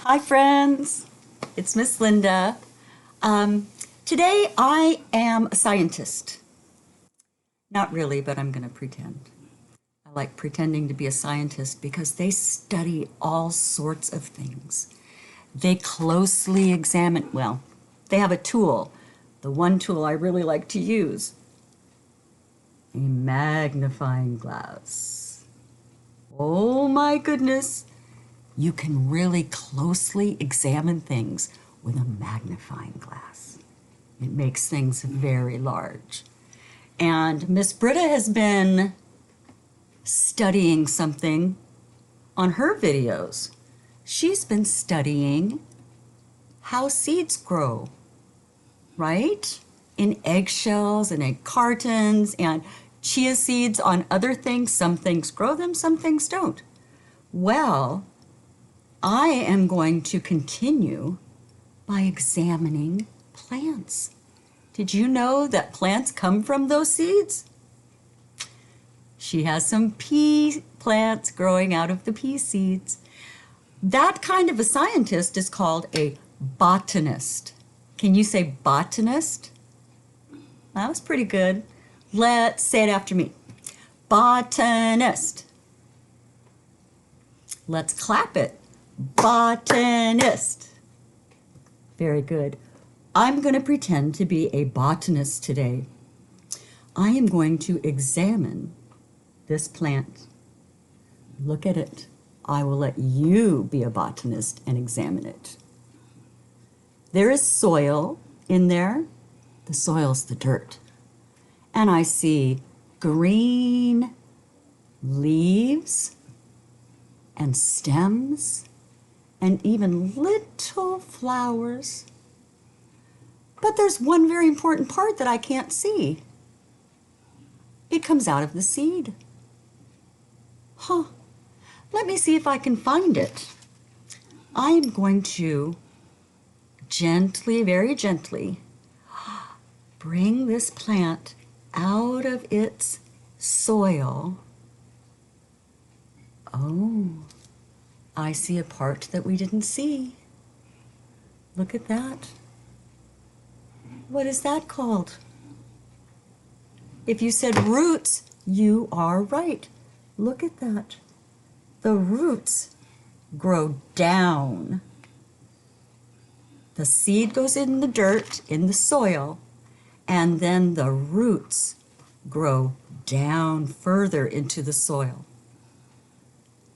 Hi friends, it's Miss Linda. Today I am a scientist. Not really, but I'm going to pretend. I like pretending to be a scientist because they study all sorts of things. They closely examine, well, they have a tool. The one tool I really like to use, a magnifying glass. Oh my goodness. You can really closely examine things with a magnifying glass. It makes things very large. And Miss Britta has been studying something on her videos. She's been studying how seeds grow, right? In eggshells and in cartons and chia seeds on other things. Some things grow them, some things don't. Well, I am going to continue by examining plants. Did you know that plants come from those seeds? She has some pea plants growing out of the pea seeds. That kind of a scientist is called a botanist. Can you say botanist? That was pretty good. Let's say it after me. Botanist. Let's clap it. Botanist. Very good. I'm going to pretend to be a botanist today. I am going to examine this plant. Look at it. I will let you be a botanist and examine it. There is soil in there. The soil's the dirt. And I see green leaves and stems and even little flowers. But there's one very important part that I can't see. It comes out of the seed. Huh. Let me see if I can find it. I am going to gently, very gently, bring this plant out of its soil. Oh, I see a part that we didn't see. Look at that. What is that called? If you said roots, you are right. Look at that. The roots grow down. The seed goes in the dirt, in the soil, and then the roots grow down further into the soil.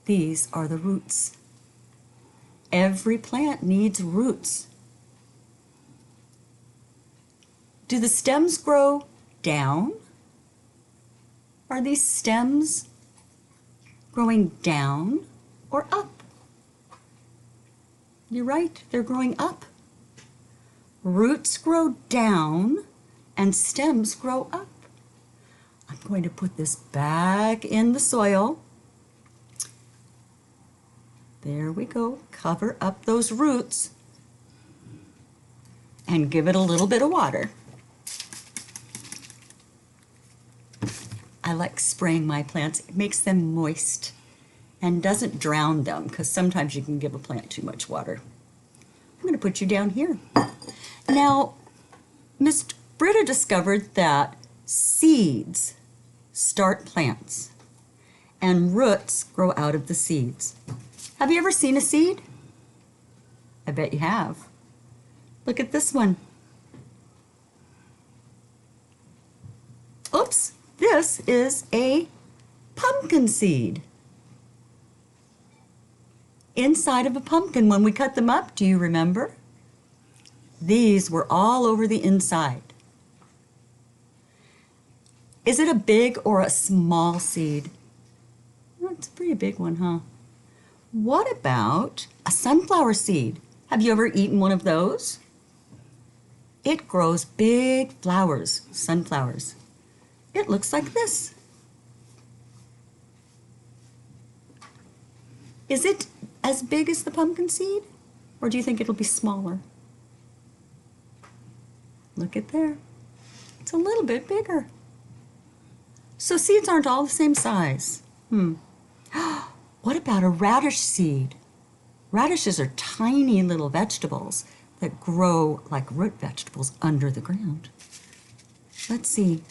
These are the roots. Every plant needs roots. Do the stems grow down? Are these stems growing down or up? You're right, they're growing up. Roots grow down and stems grow up. I'm going to put this back in the soil. There we go. Cover up those roots and give it a little bit of water. I like spraying my plants. It makes them moist and doesn't drown them because sometimes you can give a plant too much water. I'm going to put you down here. Now, Miss Britta discovered that seeds start plants and roots grow out of the seeds. Have you ever seen a seed? I bet you have. Look at this one. Oops, this is a pumpkin seed. Inside of a pumpkin, when we cut them up, do you remember? These were all over the inside. Is it a big or a small seed? Well, it's a pretty big one, huh? What about a sunflower seed? Have you ever eaten one of those? It grows big flowers, sunflowers. It looks like this. Is it as big as the pumpkin seed? Or do you think it'll be smaller? Look at there. It's a little bit bigger. So seeds aren't all the same size. What about a radish seed? Radishes are tiny little vegetables that grow like root vegetables under the ground. Let's see.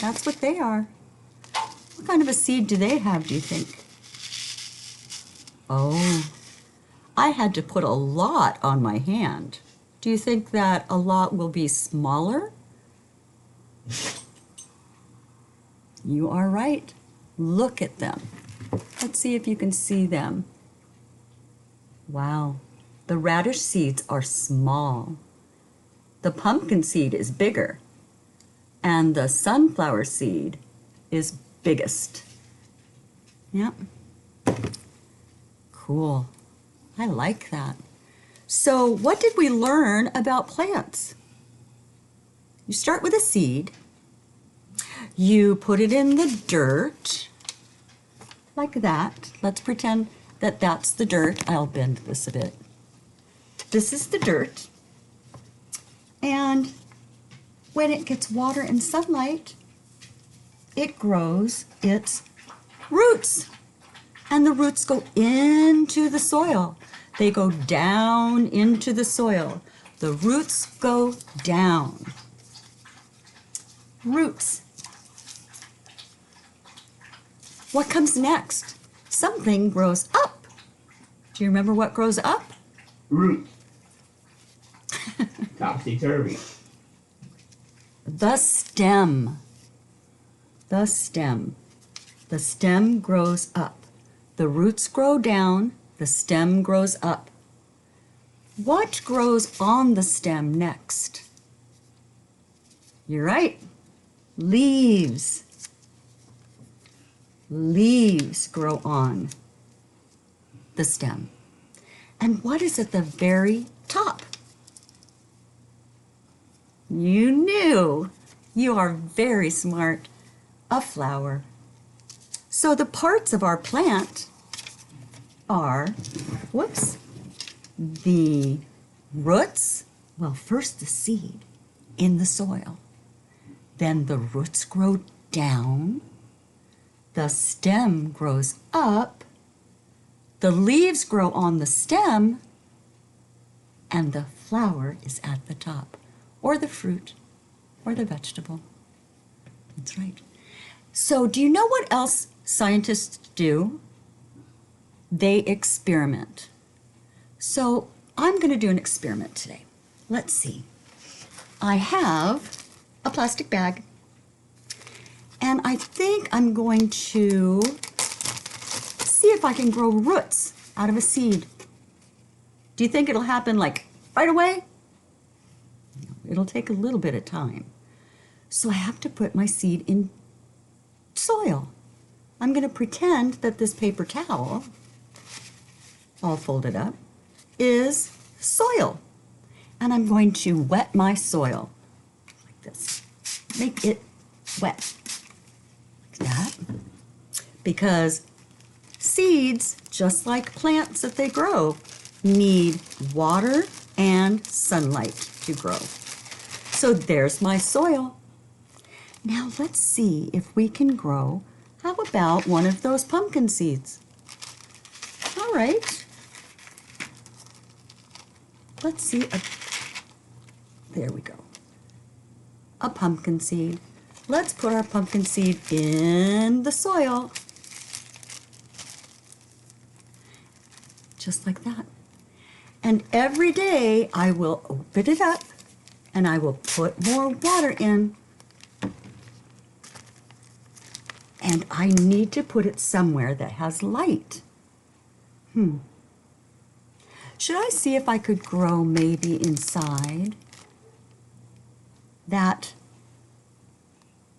That's what they are. What kind of a seed do they have, do you think? Oh, I had to put a lot on my hand. Do you think that a lot will be smaller? You are right. Look at them. Let's see if you can see them. Wow, the radish seeds are small. The pumpkin seed is bigger, and the sunflower seed is biggest. Yep. Cool. I like that. So what did we learn about plants? You start with a seed. You put it in the dirt, like that. Let's pretend that that's the dirt. I'll bend this a bit. This is the dirt. And when it gets water and sunlight, it grows its roots. And the roots go into the soil. They go down into the soil. The roots go down. Roots. What comes next? Something grows up. Do you remember what grows up? Root. Topsy-turvy. The stem. The stem. The stem grows up. The roots grow down. The stem grows up. What grows on the stem next? You're right. Leaves. Leaves grow on the stem. And what is at the very top? You knew. You are very smart. A flower. So the parts of our plant are, whoops, the roots, well, first the seed in the soil. Then the roots grow down. The stem grows up. The leaves grow on the stem. And the flower is at the top, or the fruit, or the vegetable. That's right. So do you know what else scientists do? They experiment. So I'm going to do an experiment today. Let's see. I have a plastic bag, and I think I'm going to see if I can grow roots out of a seed. Do you think it'll happen like right away? No, it'll take a little bit of time. So I have to put my seed in soil. I'm going to pretend that this paper towel, all folded up, is soil. And I'm going to wet my soil like this. Make it wet like that. Because seeds, just like plants that they grow, need water and sunlight to grow. So there's my soil. Now let's see if we can grow, how about one of those pumpkin seeds? All right. Let's see, there we go. A pumpkin seed. Let's put our pumpkin seed in the soil. Just like that. And every day I will open it up and I will put more water in. And I need to put it somewhere that has light. Should I see if I could grow maybe inside that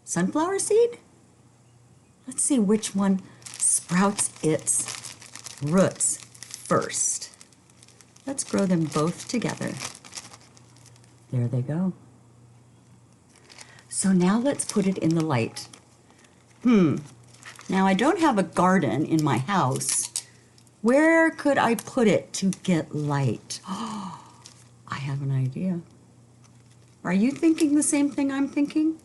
sunflower seed? Let's see which one sprouts its roots first. Let's grow them both together. There they go. So now let's put it in the light. Now I don't have a garden in my house. Where could I put it to get light? Oh, I have an idea. Are you thinking the same thing I'm thinking?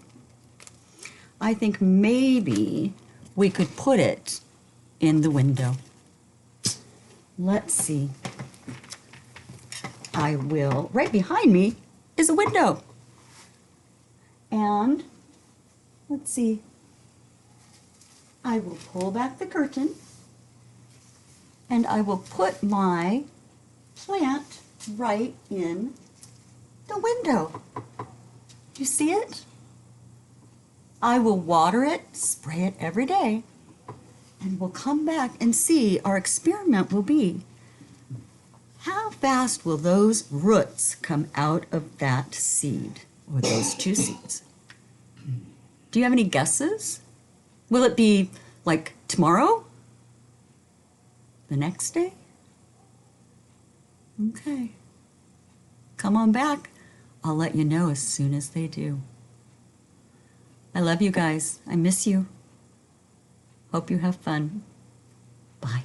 I think maybe we could put it in the window. Let's see. I will, right behind me is a window. And let's see, I will pull back the curtain and I will put my plant right in the window. You see it? I will water it, spray it every day, and we'll come back and see. Our experiment will be, how fast will those roots come out of that seed, or those two seeds? Do you have any guesses? Will it be like tomorrow? The next day? Okay. Come on back. I'll let you know as soon as they do. I love you guys. I miss you. Hope you have fun. Bye.